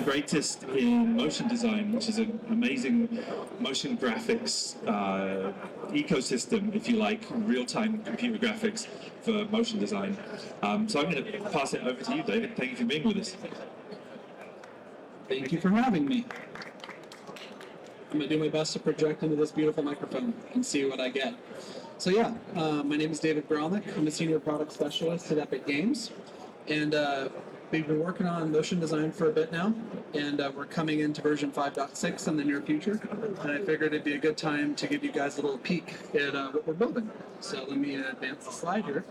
greatest in motion design, which is an amazing motion graphics ecosystem, if you like, real-time computer graphics for motion design. So I'm going to pass it over to you, David. Thank you for being with us. Thank you for having me. I'm going to do my best to project into this beautiful microphone and see what I get. So yeah, my name is David Gralnik. I'm a senior product specialist at Epic Games. And we've been working on motion design for a bit now. And we're coming into version 5.6 in the near future. And I figured it'd be a good time to give you guys a little peek at what we're building. So let me advance the slide here.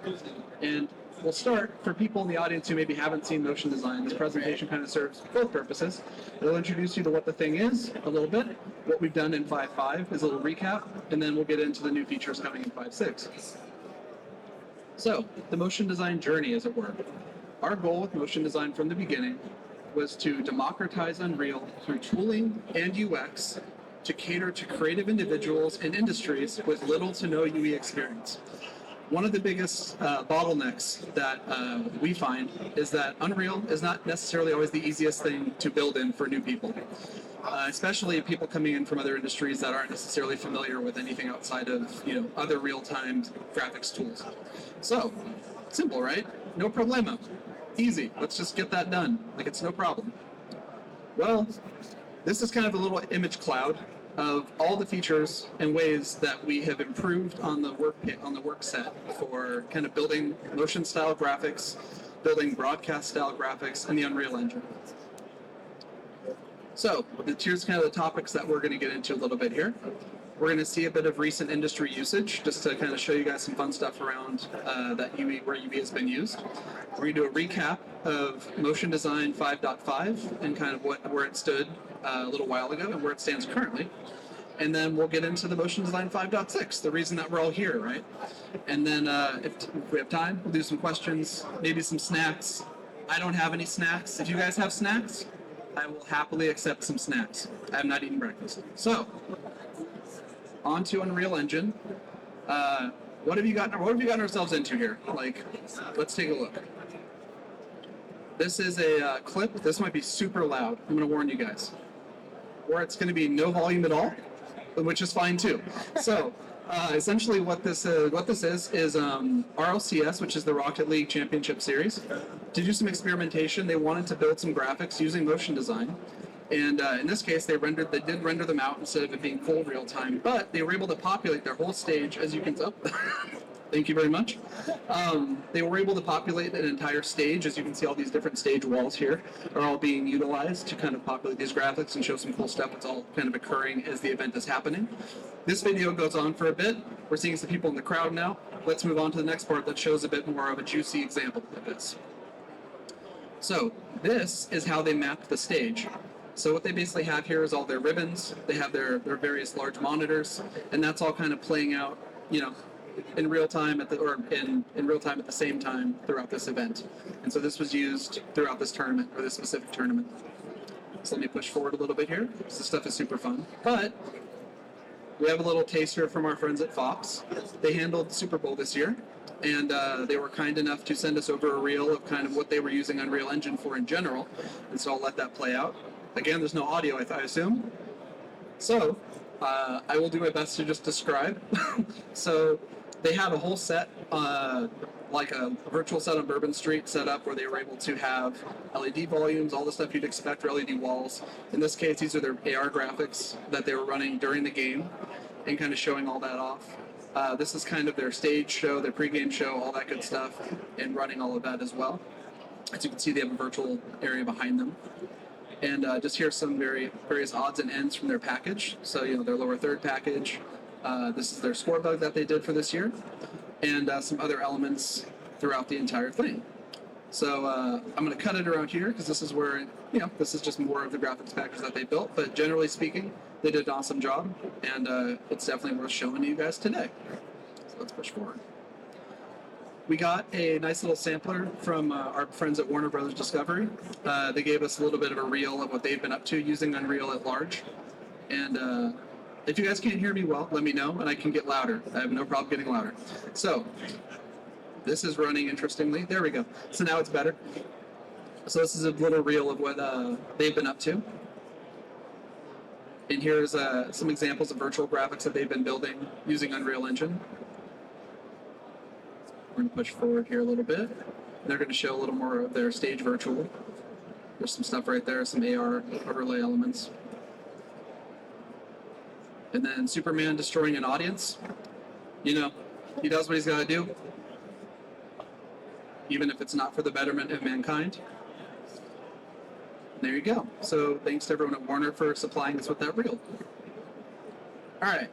And we'll start, for people in the audience who maybe haven't seen motion design, this presentation kind of serves both purposes. It'll introduce you to what the thing is a little bit, what we've done in 5.5 is a little recap, and then we'll get into the new features coming in 5.6. So, the motion design journey, as it were. Our goal with motion design from the beginning was to democratize Unreal through tooling and UX to cater to creative individuals and industries with little to no UE experience. One of the biggest bottlenecks that we find is that Unreal is not necessarily always the easiest thing to build in for new people, especially people coming in from other industries that aren't necessarily familiar with anything outside of other real-time graphics tools. So, simple, right? No problemo. Easy. Let's just get that done. Like, it's no problem. Well, this is kind of a little image cloud of all the features and ways that we have improved on the work set for kind of building motion style graphics, building broadcast style graphics in the Unreal Engine. So here's kind of the topics that we're going to get into a little bit here. We're going to see a bit of recent industry usage, just to kind of show you guys some fun stuff around that UE, where UE has been used. We're going to do a recap of Motion Design 5.5 and kind of where it stood a little while ago and where it stands currently. And then we'll get into the Motion Design 5.6, the reason that we're all here, right? And then if we have time, we'll do some questions, maybe some snacks. I don't have any snacks. If you guys have snacks, I will happily accept some snacks. I have not eaten breakfast. So, on to Unreal Engine. What have you gotten ourselves into here? Like, let's take a look. This is a clip. This might be super loud. I'm going to warn you guys. Or it's going to be no volume at all, which is fine too. So, essentially, what this is RLCS, which is the Rocket League Championship Series. To do some experimentation, they wanted to build some graphics using motion design. And in this case, they did render them out instead of it being full real time, but they were able to populate their whole stage, as you can tell. Thank you very much. They were able to populate an entire stage. As you can see, all these different stage walls here are all being utilized to kind of populate these graphics and show some cool stuff. It's all kind of occurring as the event is happening. This video goes on for a bit. We're seeing some people in the crowd now. Let's move on to the next part that shows a bit more of a juicy example of this. So this is how they mapped the stage. So what they basically have here is all their ribbons. They have their various large monitors, and that's all kind of playing out, in real time in real time at the same time throughout this event. And so this was used throughout this tournament, or this specific tournament. So let me push forward a little bit here. This stuff is super fun. But we have a little taster from our friends at Fox. They handled Super Bowl this year, and they were kind enough to send us over a reel of kind of what they were using Unreal Engine for in general. And so I'll let that play out. Again, there's no audio, I assume. So I will do my best to just describe. So they had a whole set, like a virtual set on Bourbon Street set up where they were able to have LED volumes, all the stuff you'd expect for LED walls. In this case, these are their AR graphics that they were running during the game and kind of showing all that off. This is kind of their stage show, their pregame show, all that good stuff, and running all of that as well. As you can see, they have a virtual area behind them. And just here's some various odds and ends from their package. So, their lower third package. This is their score bug that they did for this year. And some other elements throughout the entire thing. So I'm going to cut it around here because this is where, this is just more of the graphics package that they built. But generally speaking, they did an awesome job. And it's definitely worth showing to you guys today. So let's push forward. We got a nice little sampler from our friends at Warner Brothers Discovery. They gave us a little bit of a reel of what they've been up to using Unreal at large. And if you guys can't hear me well, let me know and I can get louder. I have no problem getting louder. So, this is running interestingly. There we go. So now it's better. So this is a little reel of what they've been up to. And here's some examples of virtual graphics that they've been building using Unreal Engine. We're going to push forward here a little bit. They're going to show a little more of their stage virtual. There's some stuff right there, some AR overlay elements. And then Superman destroying an audience. You know, he does what he's got to do, even if it's not for the betterment of mankind. There you go. So thanks to everyone at Warner for supplying us with that reel. All right.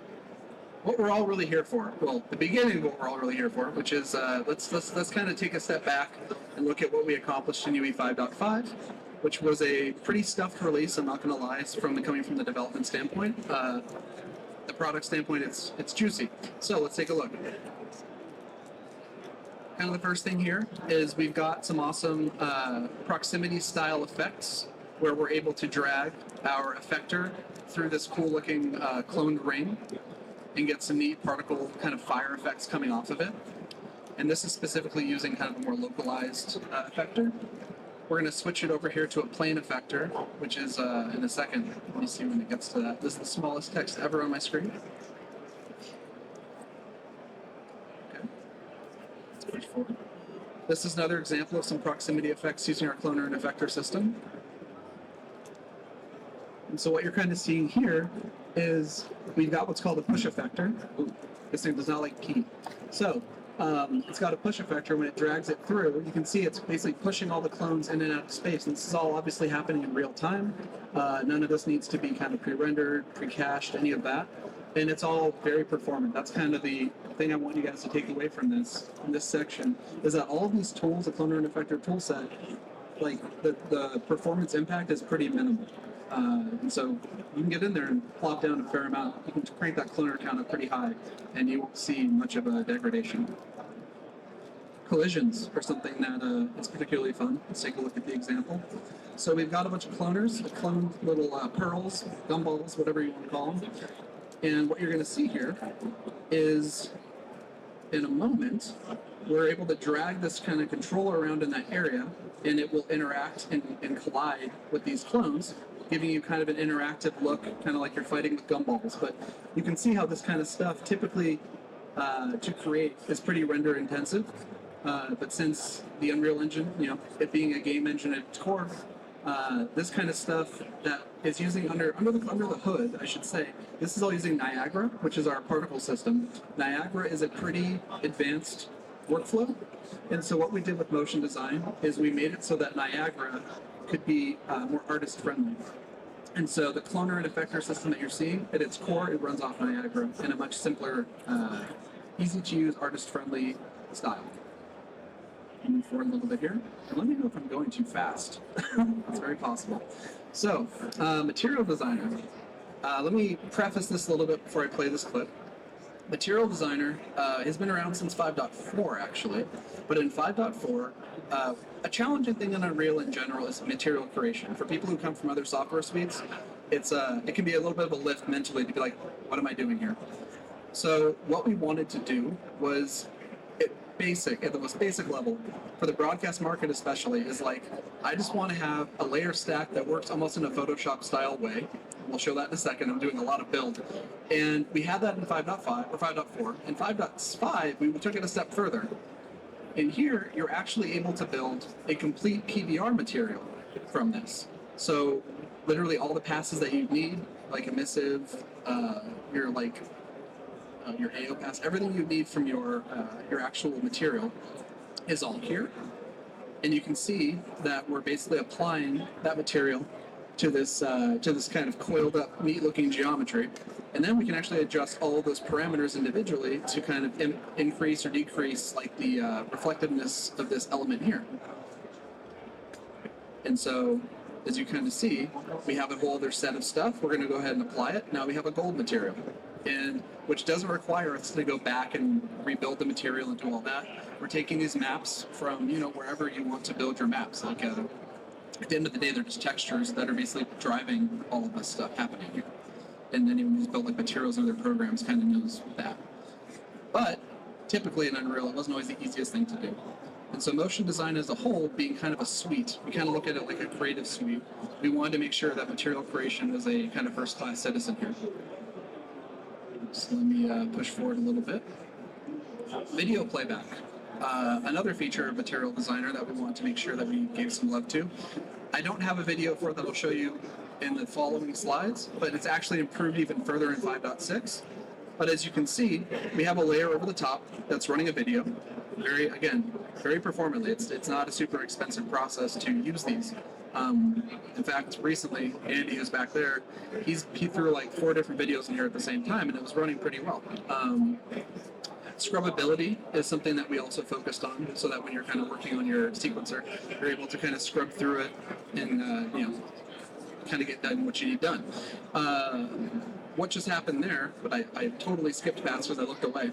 What we're all really here for, well, the beginning of what we're all really here for, which is let's kind of take a step back and look at what we accomplished in UE 5.5, which was a pretty stuffed release. I'm not going to lie, it's coming from the development standpoint. The product standpoint, it's juicy. So let's take a look. Kind of the first thing here is we've got some awesome proximity style effects where we're able to drag our effector through this cool looking cloned ring and get some neat particle kind of fire effects coming off of it. And this is specifically using kind of a more localized effector. We're going to switch it over here to a plane effector, which is in a second. Let me see when it gets to that. This is the smallest text ever on my screen. Okay. Let's push forward. This is another example of some proximity effects using our cloner and effector system. And so what you're kind of seeing here is we've got what's called a push effector. Ooh, this thing does not like key. So it's got a push effector. When it drags it through, you can see it's basically pushing all the clones in and out of space. And this is all obviously happening in real time. None of this needs to be kind of pre-rendered, pre-cached, any of that. And it's all very performant. That's kind of the thing I want you guys to take away from this section, is that all of these tools, the cloner and effector tool set, like the performance impact is pretty minimal. And so you can get in there and plop down a fair amount. You can crank that cloner count up pretty high, and you won't see much of a degradation. Collisions are something that is particularly fun. Let's take a look at the example. So we've got a bunch of cloners, cloned little pearls, gumballs, whatever you want to call them. And what you're going to see here is, in a moment, we're able to drag this kind of controller around in that area, and it will interact and collide with these clones, giving you kind of an interactive look, kind of like you're fighting with gumballs. But you can see how this kind of stuff typically to create is pretty render intensive. But since the Unreal Engine, you know, it being a game engine at its core, this kind of stuff that is using under the hood, I should say, this is all using Niagara, which is our particle system. Niagara is a pretty advanced workflow, and so what we did with motion design is we made it so that Niagara could be more artist friendly. And so the cloner and effector system that you're seeing, at its core, it runs off Niagara in a much simpler, easy to use, artist friendly style. Move forward a little bit here. And let me know if I'm going too fast. It's very possible. So, material designer. Let me preface this a little bit before I play this clip. Material designer has been around since 5.4 actually, but in 5.4, a challenging thing in Unreal in general is material creation. For people who come from other software suites, it can be a little bit of a lift mentally to be like, what am I doing here? So what we wanted to do was at the most basic level, for the broadcast market especially, is like, I just want to have a layer stack that works almost in a Photoshop style way. We'll show that in a second. I'm doing a lot of build. And we had that in 5.5 or 5.4. In 5.5, we took it a step further. And here, you're actually able to build a complete PBR material from this. So literally all the passes that you need, like emissive, your AO pass, everything you need from your actual material is all here. And you can see that we're basically applying that material to this kind of coiled up, neat looking geometry. And then we can actually adjust all of those parameters individually to kind of increase or decrease like the reflectiveness of this element here. And so, as you kind of see, we have a whole other set of stuff. We're going to go ahead and apply it. Now we have a gold material, and which doesn't require us to go back and rebuild the material and do all that. We're taking these maps from, you know, wherever you want to build your maps. Like at the end of the day, they're just textures that are basically driving all of this stuff happening here. And anyone who's built like materials in their programs kind of knows that. But typically in Unreal, it wasn't always the easiest thing to do. And so motion design as a whole being kind of a suite, we kind of look at it like a creative suite. We wanted to make sure that material creation was a kind of first-class citizen here. So let me push forward a little bit. Video playback. Another feature of Material Designer that we want to make sure that we gave some love to. I don't have a video for it that I'll show you in the following slides, but it's actually improved even further in 5.6. But as you can see, we have a layer over the top that's running a video. Very performantly. It's not a super expensive process to use these. In fact, recently, Andy, who's back there, he threw like 4 different videos in here at the same time, and it was running pretty well. Scrubbability is something that we also focused on, so that when you're kind of working on your sequencer, you're able to kind of scrub through it and kind of get done what you need done. What just happened there, but I totally skipped past because I looked away,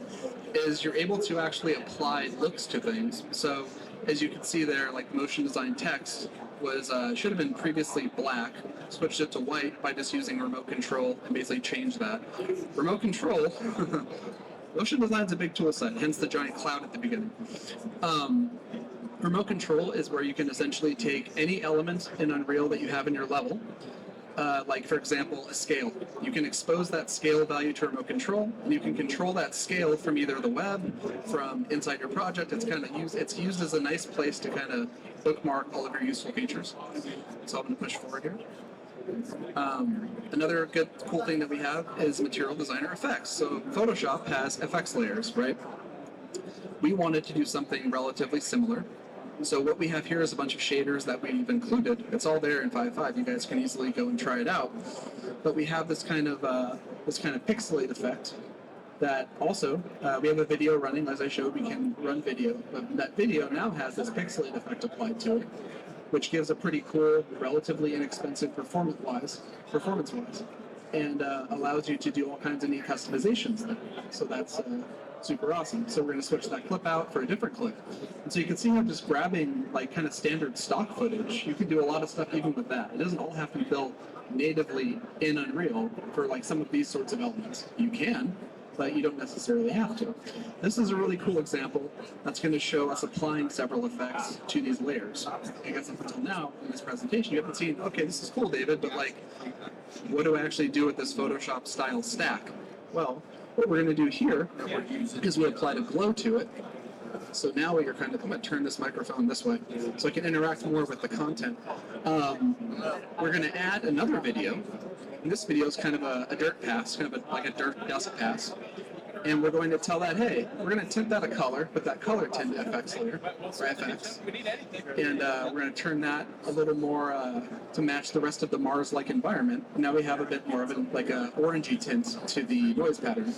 is you're able to actually apply looks to things. So as you can see there, like motion design text was should have been previously black, switched it to white by just using remote control and basically changed that. Remote control, motion design's a big tool set, hence the giant cloud at the beginning. Remote control is where you can essentially take any element in Unreal that you have in your level, like for example, a scale. You can expose that scale value to remote control, and you can control that scale from either the web, from inside your project. It's used as a nice place to kind of bookmark all of your useful features. So I'm going to push forward here. Another good cool thing that we have is Material Designer effects. So Photoshop has FX layers, right? We wanted to do something relatively similar. So what we have here is a bunch of shaders that we've included. It's all there in 5.5. You guys can easily go and try it out. But we have this kind of pixelate effect that also, we have a video running. As I showed, we can run video. But that video now has this pixelate effect applied to it, which gives a pretty cool, relatively inexpensive performance-wise, and allows you to do all kinds of neat customizations there. So that's super awesome. So we're going to switch that clip out for a different clip. And so you can see how just grabbing like kind of standard stock footage, you can do a lot of stuff even with that. It doesn't all have to be built natively in Unreal for like some of these sorts of elements. You can, but you don't necessarily have to. This is a really cool example that's going to show us applying several effects to these layers. I guess up until now in this presentation, you haven't seen, okay, this is cool, David, but like, what do I actually do with this Photoshop style stack? Well, what we're going to do here is we apply a glow to it. So now I'm going to turn this microphone this way so I can interact more with the content. We're going to add another video. And this video is kind of a dirt pass, like a dirt dust pass. And we're going to tell that, hey, we're going to tint that a color with that color tint FX layer, or FX. And we're going to turn that a little more to match the rest of the Mars-like environment. Now we have a bit more of an orangey tint to the noise pattern.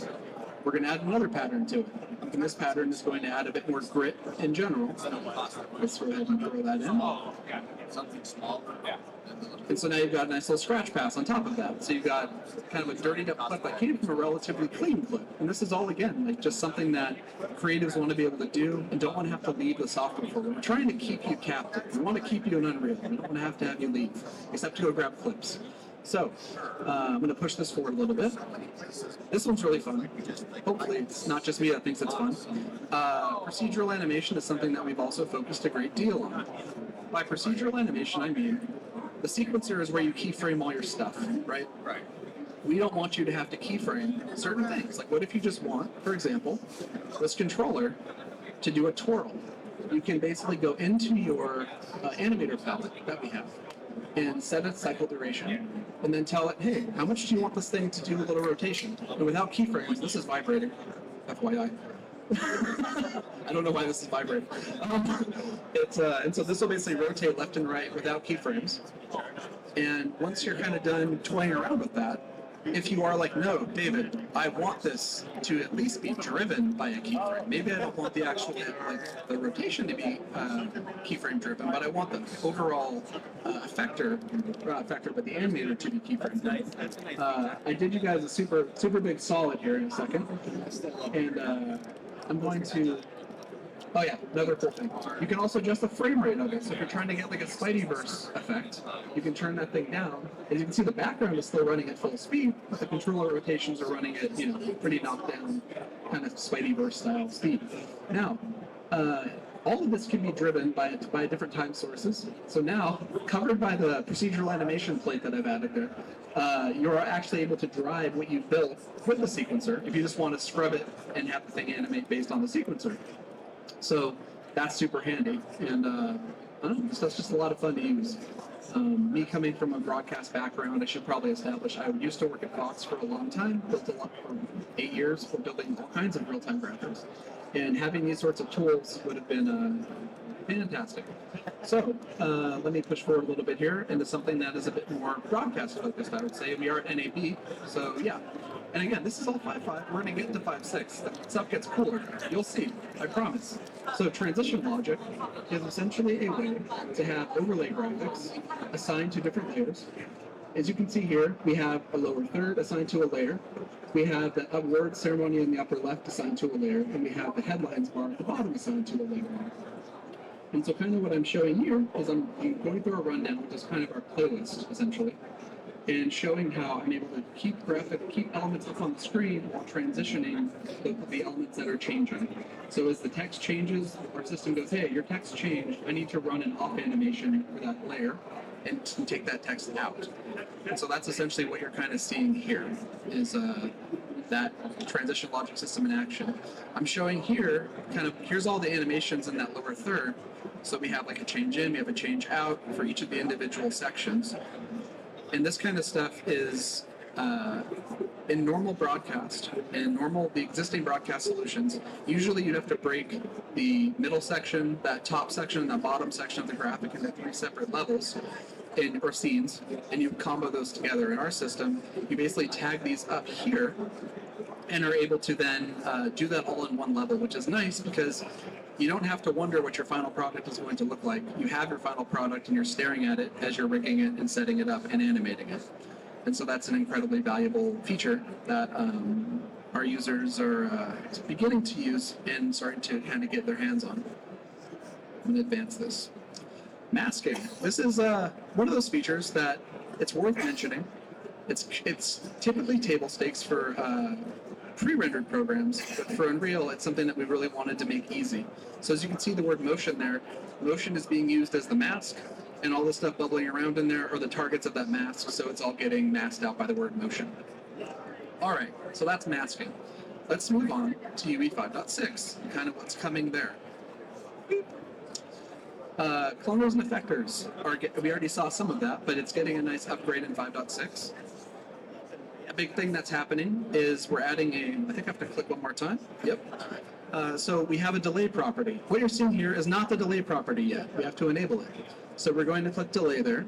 We're going to add another pattern to it. And this pattern is going to add a bit more grit in general. Let's go ahead and throw that in. Something small. And so now you've got a nice little scratch pass on top of that. So you've got kind of a dirtied up clip that came from a relatively clean clip. And this is all, again, like just something that creatives want to be able to do and don't want to have to leave the software for. We're trying to keep you captive. We want to keep you in Unreal. We don't want to have you leave, except to go grab clips. So I'm going to push this forward a little bit. This one's really fun. Hopefully it's not just me that thinks it's fun. Procedural animation is something that we've also focused a great deal on. By procedural animation, I mean the sequencer is where you keyframe all your stuff, right? Right. We don't want you to have to keyframe certain things. Like what if you just want, for example, this controller to do a twirl? You can basically go into your animator palette that we have and set its cycle duration, and then tell it, hey, how much do you want this thing to do a little rotation? And without keyframes, this is vibrating, FYI. I don't know why this is vibrating. And so this will basically rotate left and right without keyframes. And once you're kind of done toying around with that, if you are like, no, David, I want this to at least be driven by a keyframe. Maybe I don't want the actual the rotation to be keyframe driven, but I want the overall effector, but the animator to be keyframe driven. I did you guys a super big solid here in a second, and I'm going to. Oh yeah, another cool thing. You can also adjust the frame rate of it. So if you're trying to get like a Spideyverse effect, you can turn that thing down. As you can see, the background is still running at full speed, but the controller rotations are running at, pretty knocked down kind of Spideyverse style speed. Now, all of this can be driven by different time sources. So now, covered by the procedural animation plate that I've added there, you're actually able to drive what you've built with the sequencer if you just want to scrub it and have the thing animate based on the sequencer. So that's super handy, and I don't know, that's just a lot of fun to use. Me coming from a broadcast background, I should probably establish I used to work at Fox for a long time, built a lot for 8 years for building all kinds of real-time graphics, and having these sorts of tools would have been fantastic. So let me push forward a little bit here into something that is a bit more broadcast focused, I would say. We are at NAB, so yeah. And again, this is all 5.5. We're going to get into 5.6. The stuff gets cooler. You'll see. I promise. So transition logic is essentially a way to have overlay graphics assigned to different layers. As you can see here, we have a lower third assigned to a layer. We have the award ceremony in the upper left assigned to a layer, and we have the headlines bar at the bottom assigned to a layer. And so kind of what I'm showing here is I'm going through a rundown, which is kind of our playlist, essentially, and showing how I'm able to keep elements up on the screen while transitioning the elements that are changing. So as the text changes, our system goes, hey, your text changed. I need to run an off animation for that layer and take that text out. And so that's essentially what you're kind of seeing here, is that transition logic system in action. I'm showing here, here's all the animations in that lower third. So we have like a change in, we have a change out for each of the individual sections. And this kind of stuff is in normal broadcast, in the existing broadcast solutions, usually you'd have to break the middle section, that top section, and the bottom section of the graphic into 3 separate levels or scenes, and you combo those together. In our system, you basically tag these up here and are able to then do that all in one level, which is nice because you don't have to wonder what your final product is going to look like. You have your final product and you're staring at it as you're rigging it and setting it up and animating it. And so that's an incredibly valuable feature that our users are beginning to use and starting to kind of get their hands on. I'm going to advance this. Masking. This is one of those features that it's worth mentioning. It's typically table stakes for pre-rendered programs, but for Unreal, it's something that we really wanted to make easy. So as you can see the word motion there, motion is being used as the mask, and all the stuff bubbling around in there are the targets of that mask, so it's all getting masked out by the word motion. All right, so that's masking. Let's move on to UE 5.6, kind of what's coming there. Cloners and effectors, we already saw some of that, but it's getting a nice upgrade in 5.6. A big thing that's happening is we're adding I think I have to click one more time. Yep. So we have a delay property. What you're seeing here is not the delay property yet. We have to enable it. So we're going to click delay there,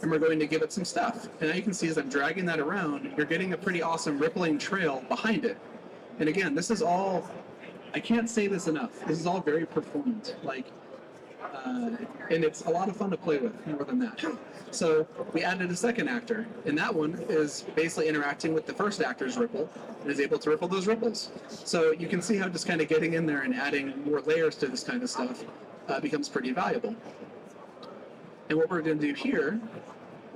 and we're going to give it some stuff. And now you can see as I'm dragging that around, you're getting a pretty awesome rippling trail behind it. And again, this is all, I can't say this enough, this is all very performant. And it's a lot of fun to play with, more than that. So we added a second actor, and that one is basically interacting with the first actor's ripple and is able to ripple those ripples. So you can see how just kind of getting in there and adding more layers to this kind of stuff becomes pretty valuable. And what we're going to do here,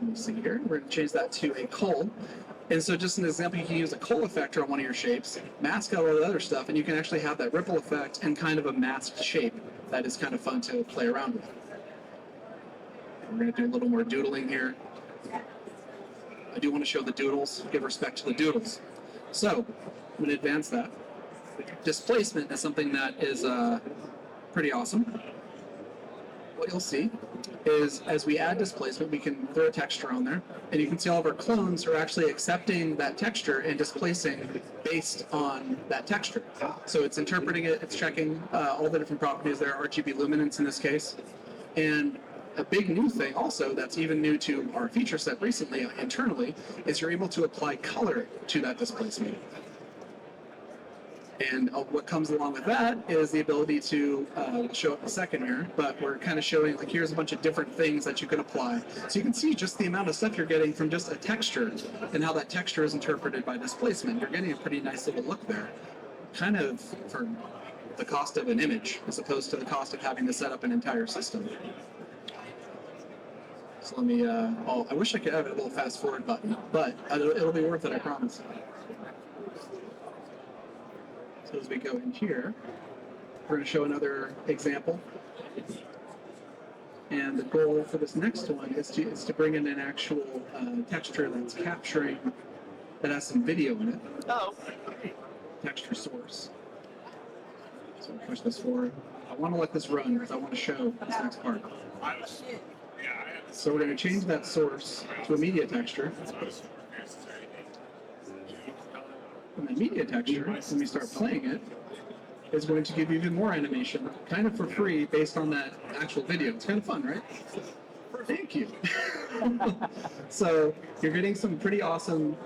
let me see here, we're going to change that to a cull. And so just an example, you can use a cull effector on one of your shapes, mask out all the other stuff, and you can actually have that ripple effect in kind of a masked shape that is kind of fun to play around with. We're going to do a little more doodling here. I do want to show the doodles, give respect to the doodles. So I'm going to advance that. Displacement is something that is pretty awesome. What you'll see is as we add displacement, we can throw a texture on there, and you can see all of our clones are actually accepting that texture and displacing based on that texture. So it's interpreting it, it's checking all the different properties there, RGB luminance in this case. And a big new thing also that's even new to our feature set recently internally is you're able to apply color to that displacement. And what comes along with that is the ability to, we'll show it in a second here, but we're kind of showing, like, here's a bunch of different things that you can apply. So you can see just the amount of stuff you're getting from just a texture and how that texture is interpreted by displacement. You're getting a pretty nice little look there, kind of for the cost of an image as opposed to the cost of having to set up an entire system. So let me, I wish I could have a little fast forward button, but it'll be worth it, I promise. So as we go in here, We're going to show another example. And the goal for this next one is to bring in an actual texture that's capturing, that has some video in it. Oh. Texture source. So I'll push this forward. I want to let this run because I want to show this next part. So we're going to change that source to a media texture. And the media texture, when we start playing it, is going to give you even more animation, kind of for free, based on that actual video. It's kind of fun, right? Thank you. So you're getting some pretty awesome,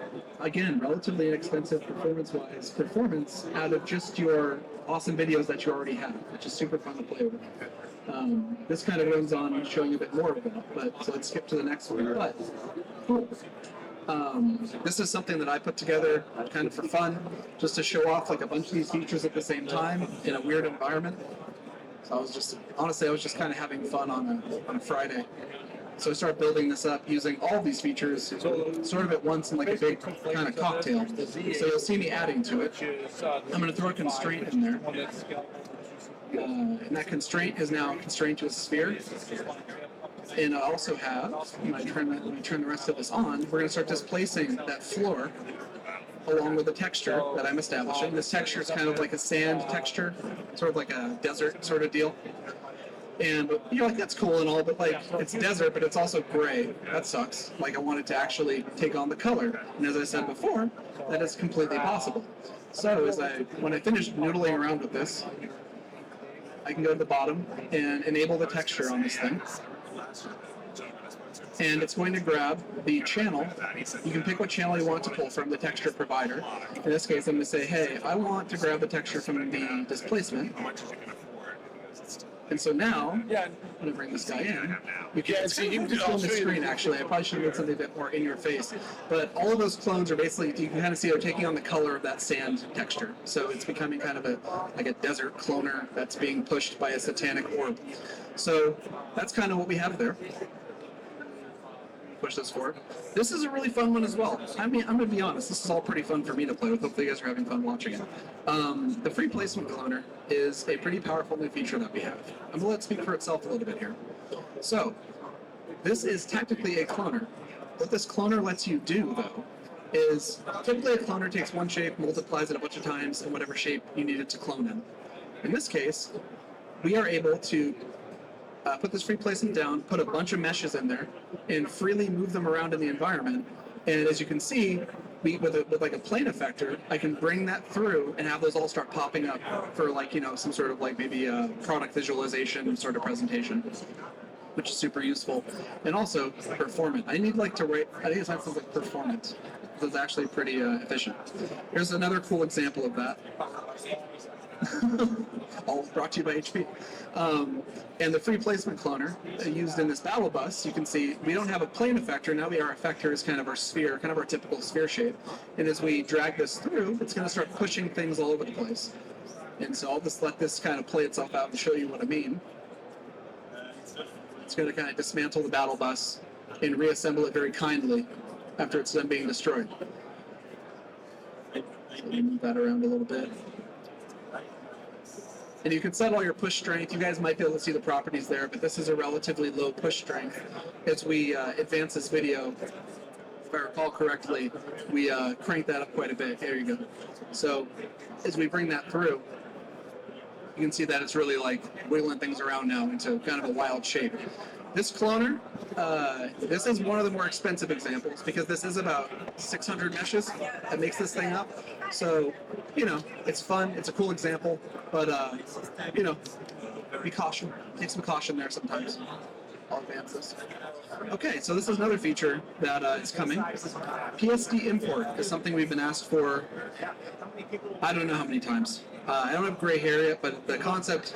again, relatively inexpensive performance-wise performance out of just your awesome videos that you already have, which is super fun to play with. This kind of runs on showing a bit more of that, but so let's skip to the next one. But cool. This is something that I put together kind of for fun, just to show off like a bunch of these features at the same time in a weird environment. So I was just kind of having fun on a Friday. So I started building this up using all of these features sort of at once in like a big kind of cocktail. So you'll see me adding to it. I'm going to throw a constraint in there. And that constraint is now constrained to a sphere. And I also have, when I turn the rest of this on, we're going to start displacing that floor along with the texture that I'm establishing. This texture is kind of like a sand texture, sort of like a desert sort of deal. And you're like, that's cool and all, but like, it's desert, but it's also gray. That sucks. Like, I wanted to actually take on the color. And as I said before, that is completely possible. So when I finish noodling around with this, I can go to the bottom and enable the texture on this thing. And it's going to grab the channel. You can pick what channel you want to pull from, the texture provider. In this case, I'm going to say, hey, I want to grab the texture from the displacement. And so now, I'm going to bring this guy in. You can see him on the screen, actually. I probably should have done something a bit more in your face. But all of those clones are basically, you can kind of see they're taking on the color of that sand texture. So it's becoming kind of like a desert cloner that's being pushed by a satanic orb. So that's kind of what we have there. Push this forward. This is a really fun one as well. I mean, I'm going to be honest, this is all pretty fun for me to play with. Hopefully you guys are having fun watching it. The free placement cloner is a pretty powerful new feature that we have. I'm going to let it speak for itself a little bit here. So, this is technically a cloner. What this cloner lets you do, though, is typically a cloner takes one shape, multiplies it a bunch of times in whatever shape you need it to clone in. In this case, we are able to put this free placement down, put a bunch of meshes in there, and freely move them around in the environment. And as you can see, with like a plane effector, I can bring that through and have those all start popping up for like, some sort of like maybe a product visualization sort of presentation, which is super useful. And also performant. I need like to write, I think it's not something like performant. It's actually pretty efficient. Here's another cool example of that. All brought to you by HP. And the free placement cloner used in this battle bus, you can see we don't have a plane effector. Now our effector is kind of our sphere, kind of our typical sphere shape. And as we drag this through, it's going to start pushing things all over the place. And so I'll just let this kind of play itself out and show you what I mean. It's going to kind of dismantle the battle bus and reassemble it very kindly after it's done being destroyed. So let me move that around a little bit. And you can set all your push strength. You guys might be able to see the properties there, but this is a relatively low push strength. As we advance this video, if I recall correctly, we crank that up quite a bit. There you go. So as we bring that through, you can see that it's really like wiggling things around now into kind of a wild shape. This cloner, this is one of the more expensive examples because this is about 600 meshes that makes this thing up. So, it's fun. It's a cool example, but, be caution. Take some caution there sometimes. I'll advance this. Okay, so this is another feature that is coming. PSD import is something we've been asked for, I don't know how many times. I don't have gray hair yet, but the concept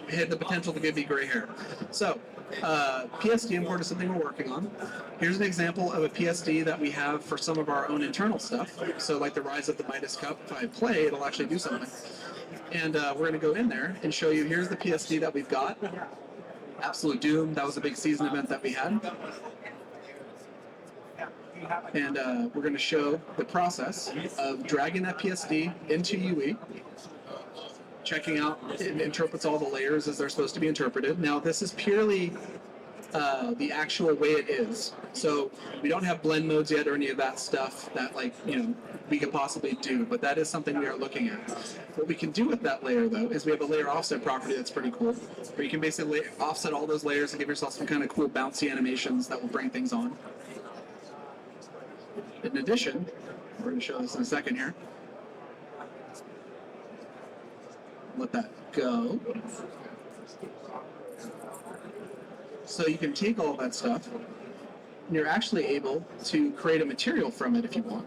had the potential to give me gray hair. So, PSD import is something we're working on. Here's an example of a PSD that we have for some of our own internal stuff. So like the Rise of the Midas Cup, if I play, it'll actually do something. And we're going to go in there and show you, here's the PSD that we've got. Absolute Doom, that was a big season event that we had. And we're going to show the process of dragging that PSD into UE, checking out, it interprets all the layers as they're supposed to be interpreted. Now, this is purely the actual way it is. So we don't have blend modes yet or any of that stuff that we could possibly do, but that is something we are looking at. What we can do with that layer though is we have a layer offset property that's pretty cool, where you can basically offset all those layers and give yourself some kind of cool bouncy animations that will bring things on. In addition, we're going to show this in a second here. Let that go. So you can take all that stuff, and you're actually able to create a material from it if you want.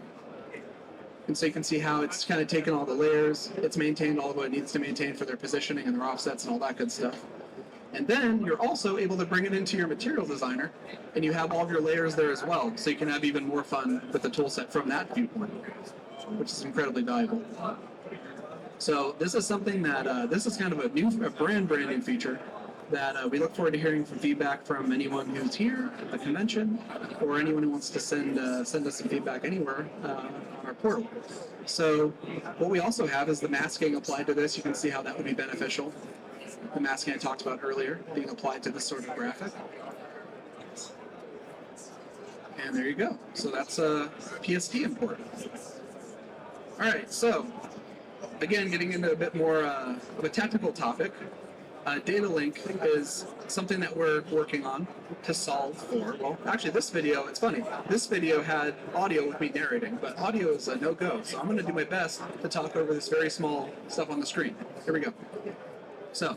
And so you can see how it's kind of taken all the layers, it's maintained all of what it needs to maintain for their positioning and their offsets and all that good stuff. And then you're also able to bring it into your material designer, and you have all of your layers there as well, so you can have even more fun with the toolset from that viewpoint, which is incredibly valuable. So this is something that, this is kind of a brand new feature that we look forward to hearing from feedback from anyone who's here at the convention, or anyone who wants to send us some feedback anywhere on our portal. So what we also have is the masking applied to this. You can see how that would be beneficial. The masking I talked about earlier being applied to this sort of graphic. And there you go. So that's a PST import. All right, so again, getting into a bit more of a technical topic, data link is something that we're working on to solve for. Well, actually, this video, it's funny. This video had audio with me narrating, but audio is a no-go. So I'm going to do my best to talk over this very small stuff on the screen. Here we go. So,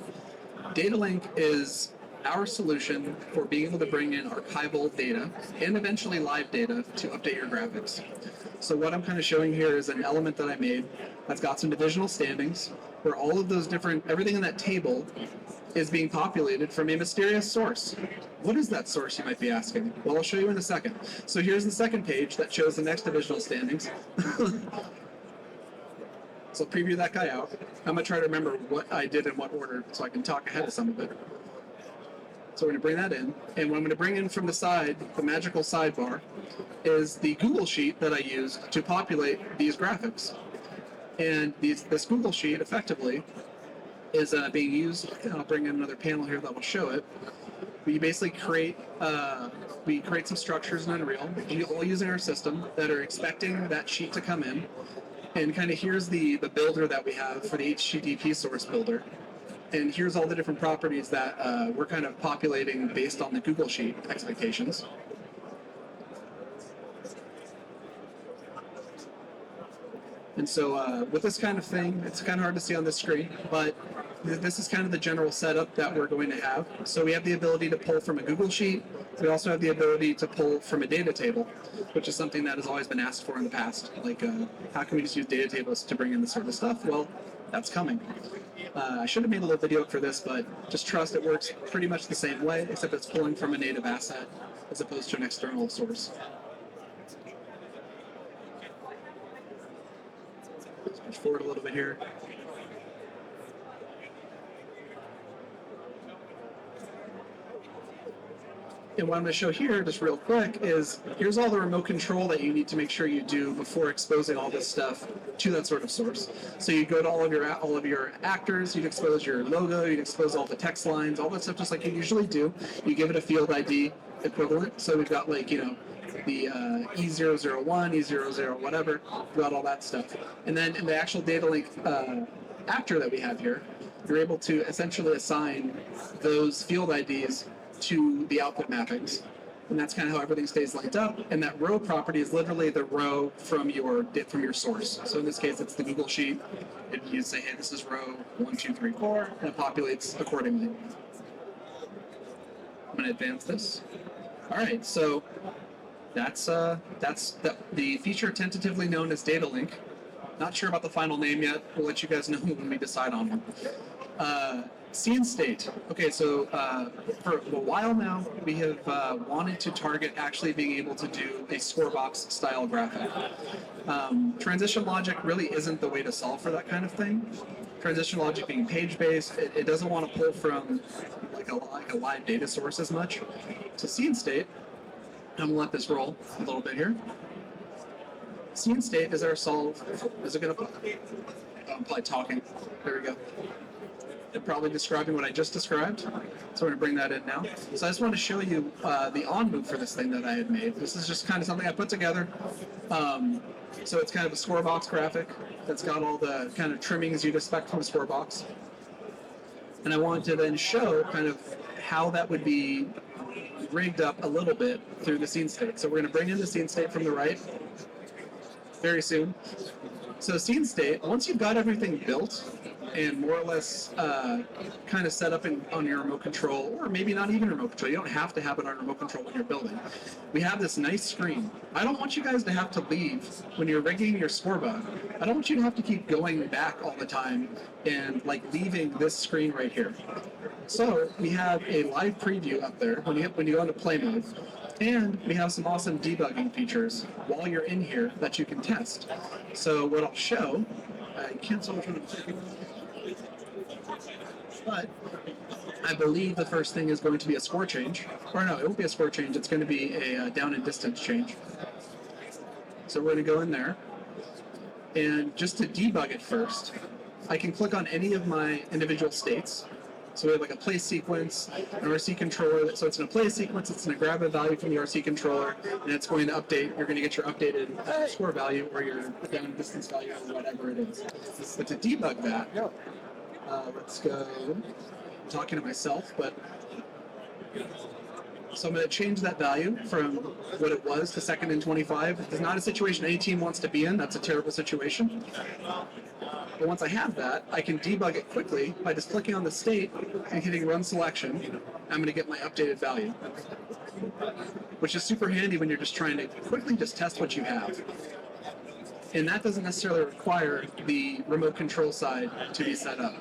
data link is our solution for being able to bring in archival data and eventually live data to update your graphics. So what I'm kind of showing here is an element that I made that's got some divisional standings, where all of those everything in that table is being populated from a mysterious source. What is that source, you might be asking? Well, I'll show you in a second. So here's the second page that shows the next divisional standings. So preview that guy out. I'm going to try to remember what I did in what order so I can talk ahead of some of it. So we're going to bring that in. And what I'm going to bring in from the side, the magical sidebar, is the Google Sheet that I used to populate these graphics. And this Google Sheet, effectively, is being used, and I'll bring in another panel here that will show it. We basically create some structures in Unreal, all using our system, that are expecting that sheet to come in. And kind of here's the builder that we have for the HTTP source builder. And here's all the different properties that we're kind of populating based on the Google Sheet expectations. And so with this kind of thing, it's kind of hard to see on this screen, but this is kind of the general setup that we're going to have. So we have the ability to pull from a Google Sheet. We also have the ability to pull from a data table, which is something that has always been asked for in the past. Like, how can we just use data tables to bring in this sort of stuff? Well, that's coming. I should have made a little video for this, but just trust it works pretty much the same way, except it's pulling from a native asset as opposed to an external source. Let's push forward a little bit here. And what I'm going to show here, just real quick, is here's all the remote control that you need to make sure you do before exposing all this stuff to that sort of source. So you go to all of your actors, you'd expose your logo, you'd expose all the text lines, all that stuff just like you usually do. You give it a field ID equivalent. So we've got the E001, E00 whatever, we've got all that stuff. And then in the actual data link actor that we have here, you're able to essentially assign those field IDs to the output mappings. And that's kind of how everything stays linked up. And that row property is literally the row from your source. So in this case, it's the Google Sheet. And you say, hey, this is row 1, 2, 3, 4, and it populates accordingly. I'm going to advance this. All right, so that's the feature tentatively known as Data Link. Not sure about the final name yet. We'll let you guys know when we decide on one. Scene state. Okay, so for a while now, we have wanted to target actually being able to do a scorebox style graphic. Transition logic really isn't the way to solve for that kind of thing. Transition logic being page-based, it doesn't want to pull from like a live data source as much. So scene state, I'm gonna let this roll a little bit here. Scene state is our solve. Is it gonna pop? I'm probably talking. There we go. And probably describing what I just described. So we're going to bring that in now. So I just want to show you the on move for this thing that I had made. This is just kind of something I put together. So it's kind of a score box graphic that's got all the kind of trimmings you'd expect from a score box. And I wanted to then show kind of how that would be rigged up a little bit through the scene state. So we're going to bring in the scene state from the right very soon. So scene state, once you've got everything built and more or less kind of set up on your remote control, or maybe not even remote control, you don't have to have it on remote control when you're building. We have this nice screen. I don't want you guys to have to leave when you're rigging your score bug. I don't want you to have to keep going back all the time and like leaving this screen right here. So we have a live preview up there when you go into play mode. And we have some awesome debugging features while you're in here that you can test. So what I'll show, I can't tell which one but I believe the first thing is going to be a score change. Or no, it won't be a score change, it's going to be a down and distance change. So we're going to go in there. And just to debug it first, I can click on any of my individual states. So we have like a play sequence, an RC controller. So it's in a play sequence, it's going to grab a value from the RC controller, and it's going to update. You're going to get your updated score value or your down distance value or whatever it is. But to debug that, let's go. I'm talking to myself, but so I'm going to change that value from what it was to 2nd and 25. It's not a situation any team wants to be in. That's a terrible situation. But once I have that, I can debug it quickly by just clicking on the state and hitting run selection. I'm going to get my updated value, which is super handy when you're just trying to quickly just test what you have. And that doesn't necessarily require the remote control side to be set up.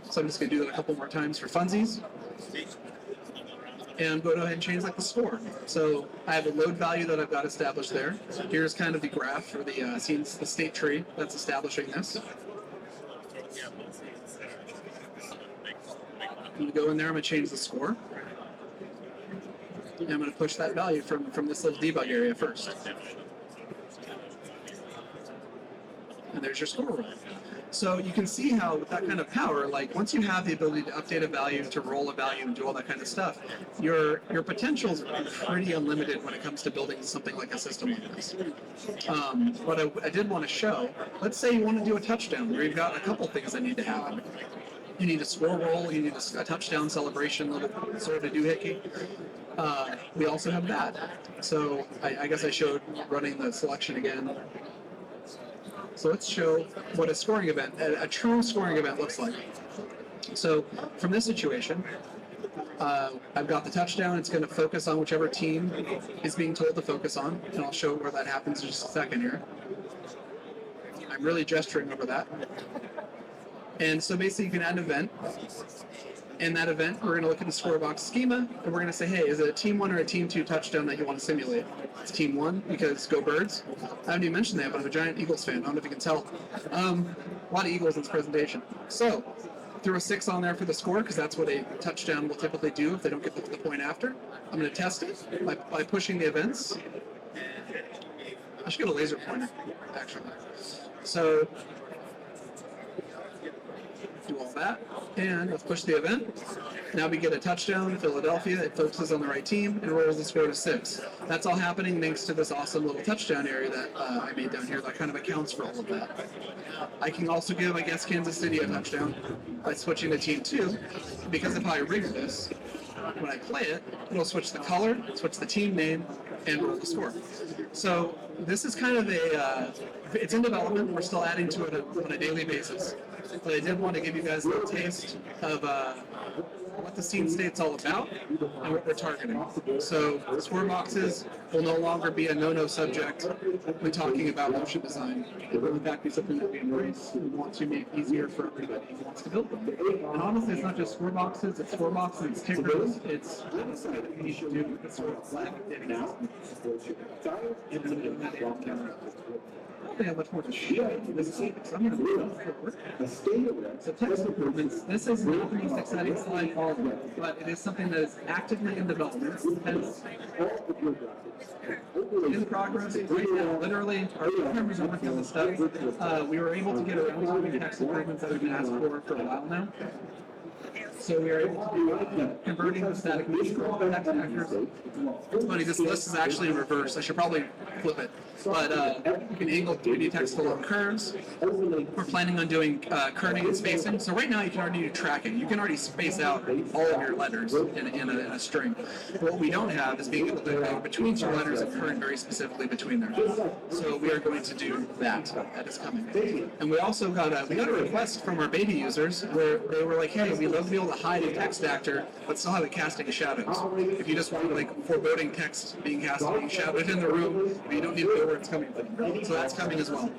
So I'm just going to do that a couple more times for funsies. And go ahead and change like the score. So I have a load value that I've got established there. Here's kind of the graph or the state tree that's establishing this. I'm going to go in there, I'm going to change the score. And I'm going to push that value from this little debug area first. And there's your score roll. So you can see how with that kind of power, like once you have the ability to update a value, to roll a value, and do all that kind of stuff, your potentials are pretty unlimited when it comes to building something like a system like this. What I did want to show, let's say you want to do a touchdown where you've got a couple things that need to happen. You need a score roll, you need a touchdown celebration, little sort of a doohickey. We also have that. So I guess I showed running the selection again. So let's show what a scoring event, a true scoring event looks like. So from this situation, I've got the touchdown. It's going to focus on whichever team is being told to focus on, and I'll show where that happens in just a second here. I'm really gesturing over that. And so basically you can add an event. In that event, we're going to look at the score box schema, and we're going to say, hey, is it a Team 1 or a Team 2 touchdown that you want to simulate? It's Team 1 because go Birds. I haven't even mentioned that, but I'm a giant Eagles fan. I don't know if you can tell. A lot of Eagles in this presentation. So, threw a 6 on there for the score because that's what a touchdown will typically do if they don't get the point after. I'm going to test it by pushing the events. I should get a laser pointer, actually. So, do all that, and let's push the event. Now we get a touchdown, Philadelphia. It focuses on the right team and rolls the score to 6. That's all happening thanks to this awesome little touchdown area that I made down here that kind of accounts for all of that. I can also give, I guess, Kansas City a touchdown by switching to Team 2, because of how I rigged this. When I play it, it'll switch the color, switch the team name, and roll the score. So this is kind of it's in development. We're still adding to it on a daily basis. But I did want to give you guys a little taste of what the scene state's all about and what we're targeting. So score boxes will no longer be a no-no subject when talking about motion design. It will in fact be something that we embrace. We want to make easier for everybody who wants to build them. And honestly, it's not just score boxes, it's tickers, it's anything that you need to do with sort of flag activities. probably have much more to show this is, so I'm going to move forward. So text improvements, this is not the most exciting slide possible, but it is something that is actively in development. Hence, in progress right now. Literally, our team members are working on this stuff. We were able to get around to the text improvements that we've been asked for a while now. So we are able to do converting the static text actors. It's funny, this list is actually in reverse. I should probably flip it. But you can angle 3D text along curves. We're planning on doing curving and spacing. So right now you can already do tracking. You can already space out all of your letters in a string. But what we don't have is being able to go between two letters and curve very specifically between them. So we are going to do that. That is coming. And we also got a request from our beta users where they were like, hey, we'd love to be able to hide a text actor, but still have it casting shadows. If you just want like foreboding text being cast, being shadowed in the room, but you don't need to know where it's coming from. So that's coming as well.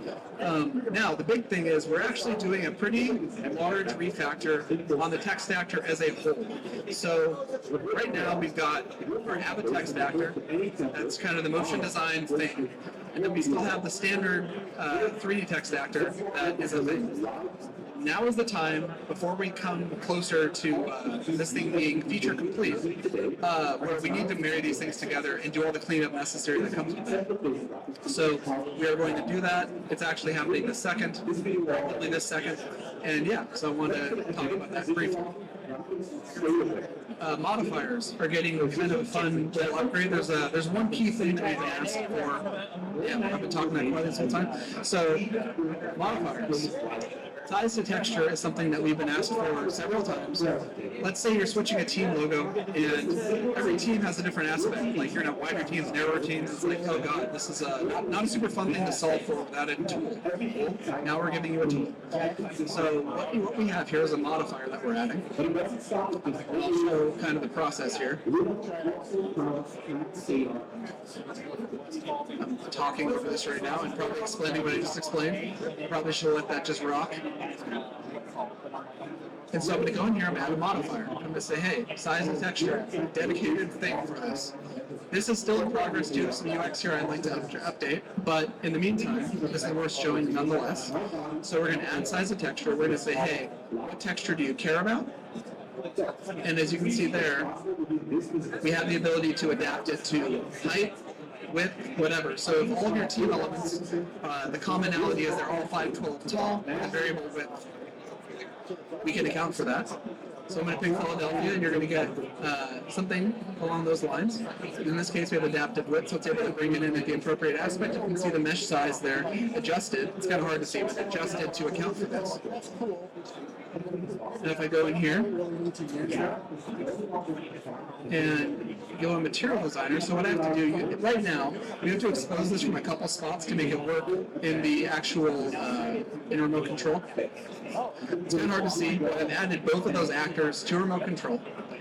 Now, the big thing is we're actually doing a pretty large refactor on the text actor as a whole. So right now we've got our Avid text actor. That's kind of the motion design thing. And then we still have the standard 3D text actor that is a thing. Now is the time, before we come closer to this thing being feature complete, where we need to marry these things together and do all the cleanup necessary that comes with it. So we are going to do that. It's actually happening this second, probably this second. And yeah, so I want to talk about that briefly. Modifiers are getting kind of a fun little upgrade. There's one key thing that we've been asked for. Yeah, I've been talking about it this whole time. So modifiers. Size to texture is something that we've been asked for several times. Let's say you're switching a team logo, and every team has a different aspect. Like you're gonna have wider teams, narrower teams. It's like, oh god, this is not a super fun thing to solve for without a tool. Now we're giving you a tool. So what we have here is a modifier that we're adding. I'll show kind of the process here. I'm talking over this right now and probably explaining what I just explained. Probably should let that just rock. And so I'm going to go in here, I'm going to add a modifier. I'm going to say, hey, size and texture, dedicated thing for this. This is still in progress due to some UX here I'd like to update, but in the meantime, this is worth showing nonetheless. So we're going to add size and texture. We're going to say, hey, what texture do you care about? And as you can see there, we have the ability to adapt it to height, width, whatever. So if all of your team elements, the commonality is they're all 5'12" tall and variable width. We can account for that. So I'm going to pick Philadelphia, and you're going to get something along those lines. In this case, we have adaptive width, so it's able to bring it in at the appropriate aspect. You can see the mesh size there adjusted. It's kind of hard to see, but adjusted to account for this. And if I go in here and go in Material Designer, so what I have to do right now, we have to expose this from a couple spots to make it work in the actual in remote control. It's kind of hard to see, but I've added both of those actors to remote control,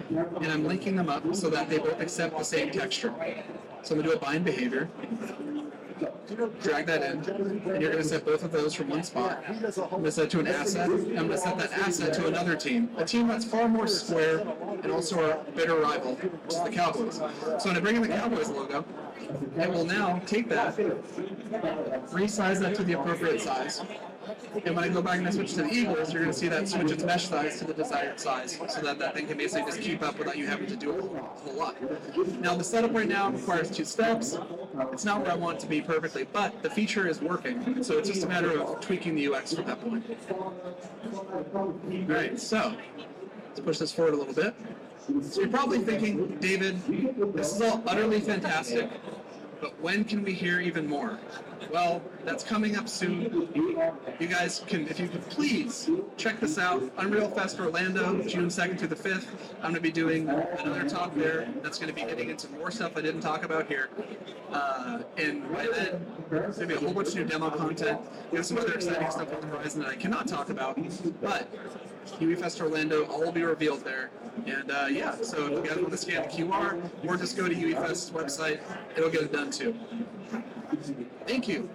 and I'm linking them up so that they both accept the same texture. So I'm going to do a bind behavior. Drag that in, and you're going to set both of those from one spot. I'm going to set it to an asset, and I'm going to set that asset to another team. A team that's far more square and also our bitter rival, which is the Cowboys. So when I bring in the Cowboys logo, it will now take that, resize that to the appropriate size. And when I go back and I switch to the Eagles, you're going to see that switch its mesh size to the desired size, so that that thing can basically just keep up without you having to do a whole lot. Now the setup right now requires 2 steps. It's not where I want it to be perfectly, but the feature is working, so it's just a matter of tweaking the UX from that point. Alright, so let's push this forward a little bit. So you're probably thinking, David, this is all utterly fantastic, but when can we hear even more? Well, that's coming up soon. You guys can, if you could please, check this out. Unreal Fest Orlando, June 2nd through the 5th. I'm going to be doing another talk there that's going to be getting into more stuff I didn't talk about here. And by then, there's going to be a whole bunch of new demo content. We have some other exciting stuff on the horizon that I cannot talk about. But UE Fest Orlando, all will be revealed there. And yeah, so if you guys want to scan the QR or just go to UE Fest's website, it'll get it done too. Thank you.